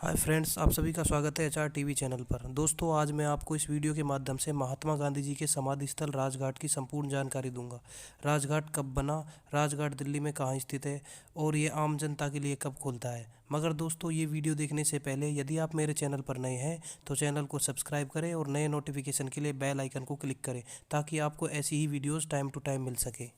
Hi friends, आप सभी का स्वागत है एचआर टीवी चैनल पर। दोस्तों, आज मैं आपको इस वीडियो के माध्यम से महात्मा गांधी जी के समाधि स्थल राजघाट की संपूर्ण जानकारी दूंगा। राजघाट कब बना, राजघाट दिल्ली में कहाँ स्थित है और ये आम जनता के लिए कब खुलता है। मगर दोस्तों, ये वीडियो देखने से पहले यदि आप मेरे चैनल पर नए हैं तो चैनल को सब्सक्राइब करें और नए नोटिफिकेशन के लिए बेल आइकन को क्लिक करें ताकि आपको ऐसी ही वीडियोज़ टाइम टू टाइम मिल सके।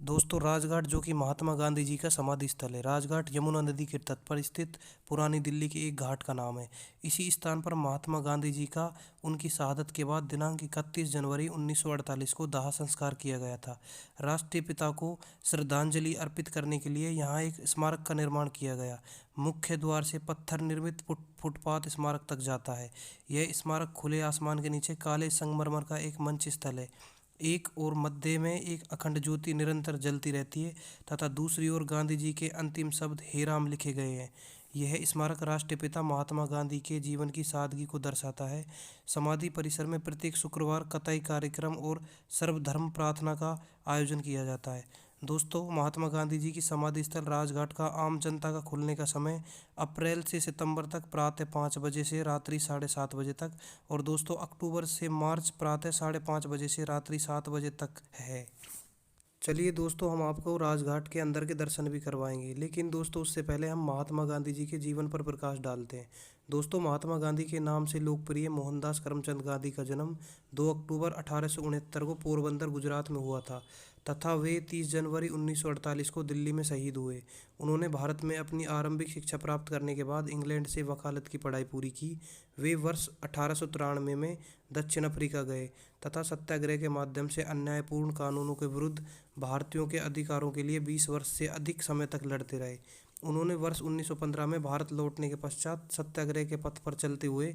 दोस्तों, राजघाट जो कि महात्मा गांधी जी का समाधि स्थल है। राजघाट यमुना नदी के तट पर स्थित पुरानी दिल्ली के एक घाट का नाम है। इसी स्थान पर महात्मा गांधी जी का उनकी शहादत के बाद दिनांक 31 जनवरी 1948 को दाह संस्कार किया गया था। राष्ट्रीय पिता को श्रद्धांजलि अर्पित करने के लिए यहाँ एक स्मारक का निर्माण किया गया। मुख्य द्वार से पत्थर निर्मित फुटपाथ स्मारक तक जाता है। यह स्मारक खुले आसमान के नीचे काले संगमरमर का एक मंच स्थल है। एक और मध्य में एक अखंड ज्योति निरंतर जलती रहती है तथा दूसरी ओर गांधी जी के अंतिम शब्द हे राम लिखे गए हैं। यह स्मारक राष्ट्रपिता महात्मा गांधी के जीवन की सादगी को दर्शाता है। समाधि परिसर में प्रत्येक शुक्रवार कताई कार्यक्रम और सर्वधर्म प्रार्थना का आयोजन किया जाता है। दोस्तों, महात्मा गांधी जी की समाधि स्थल राजघाट का आम जनता का खुलने का समय अप्रैल से सितंबर तक प्रातः 5 बजे से रात्रि 7:30 बजे तक और दोस्तों अक्टूबर से मार्च प्रातः 5:30 बजे से रात्रि 7 बजे तक है। चलिए दोस्तों, हम आपको राजघाट के अंदर के दर्शन भी करवाएंगे, लेकिन दोस्तों उससे पहले हम महात्मा गांधी जी के जीवन पर प्रकाश डालते हैं। दोस्तों, महात्मा गांधी के नाम से लोकप्रिय मोहनदास करमचंद गांधी का जन्म 2 अक्टूबर 1869 को पोरबंदर गुजरात में हुआ था तथा वे 30 जनवरी 1948 को दिल्ली में शहीद हुए। उन्होंने भारत में अपनी आरंभिक शिक्षा प्राप्त करने के बाद इंग्लैंड से वकालत की पढ़ाई पूरी की। वे वर्ष 1893 में दक्षिण अफ्रीका गए तथा सत्याग्रह के माध्यम से अन्यायपूर्ण कानूनों के विरुद्ध भारतीयों के अधिकारों के लिए 20 वर्ष से अधिक समय तक लड़ते रहे। उन्होंने वर्ष 1915 में भारत लौटने के पश्चात सत्याग्रह के पथ पर चलते हुए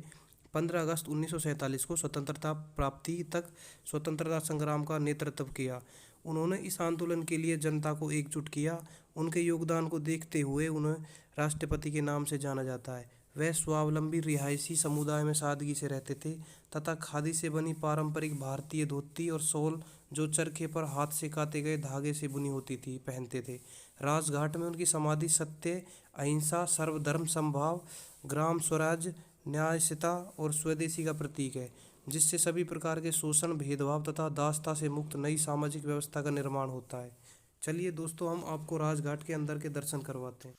15 अगस्त 1947 को स्वतंत्रता प्राप्ति तक स्वतंत्रता संग्राम का नेतृत्व किया। उन्होंने इस आंदोलन के लिए जनता को एकजुट किया। उनके योगदान को देखते हुए उन्हें राष्ट्रपति के नाम से जाना जाता है। वह स्वावलंबी रिहायशी समुदाय में सादगी से रहते थे तथा खादी से बनी पारंपरिक भारतीय धोती और शॉल, जो चरखे पर हाथ से काते गए धागे से बुनी होती थी, पहनते थे। राजघाट में उनकी समाधि सत्य, अहिंसा, सर्वधर्म समभाव, ग्राम स्वराज, न्यायशीलता और स्वदेशी का प्रतीक है, जिससे सभी प्रकार के शोषण, भेदभाव तथा दासता से मुक्त नई सामाजिक व्यवस्था का निर्माण होता है। चलिए दोस्तों, हम आपको राजघाट के अंदर के दर्शन करवाते हैं।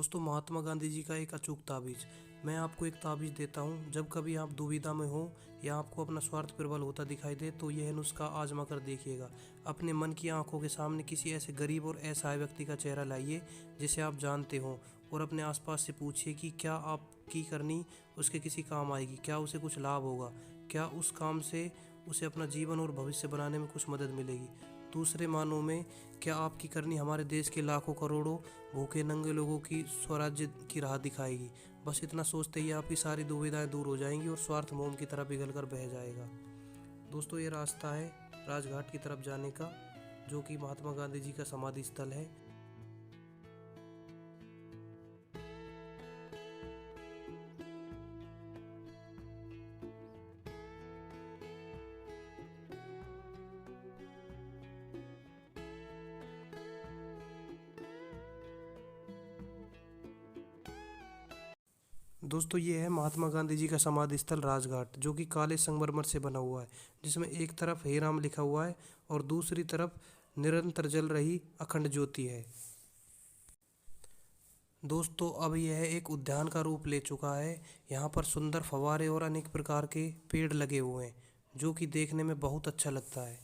दोस्तों, महात्मा गांधी जी का एक अचूक ताबीज। मैं आपको एक ताबीज देता हूँ। जब कभी आप दुविधा में हो या आपको अपना स्वार्थ प्रबल होता दिखाई दे तो यह नुस्खा आजमा कर देखिएगा। अपने मन की आंखों के सामने किसी ऐसे गरीब और असहाय व्यक्ति का चेहरा लाइए जिसे आप जानते हो, और अपने आसपास से पूछिए कि क्या आपकी करनी उसके किसी काम आएगी, क्या उसे कुछ लाभ होगा, क्या उस काम से उसे अपना जीवन और भविष्य बनाने में कुछ मदद मिलेगी। दूसरे मानों में, क्या आपकी करनी हमारे देश के लाखों करोड़ों भूखे नंगे लोगों की स्वराज्य की राह दिखाएगी। बस इतना सोचते ही आपकी सारी दुविधाएं दूर हो जाएंगी और स्वार्थ मोम की तरह पिघल कर बह जाएगा। दोस्तों, ये रास्ता है राजघाट की तरफ जाने का, जो कि महात्मा गांधी जी का समाधि स्थल है। दोस्तों, ये है महात्मा गांधी जी का समाधि स्थल राजघाट, जो कि काले संगमरमर से बना हुआ है, जिसमें एक तरफ हे राम लिखा हुआ है और दूसरी तरफ निरंतर जल रही अखंड ज्योति है। दोस्तों, अब यह एक उद्यान का रूप ले चुका है। यहाँ पर सुंदर फव्वारे और अनेक प्रकार के पेड़ लगे हुए हैं, जो कि देखने में बहुत अच्छा लगता है।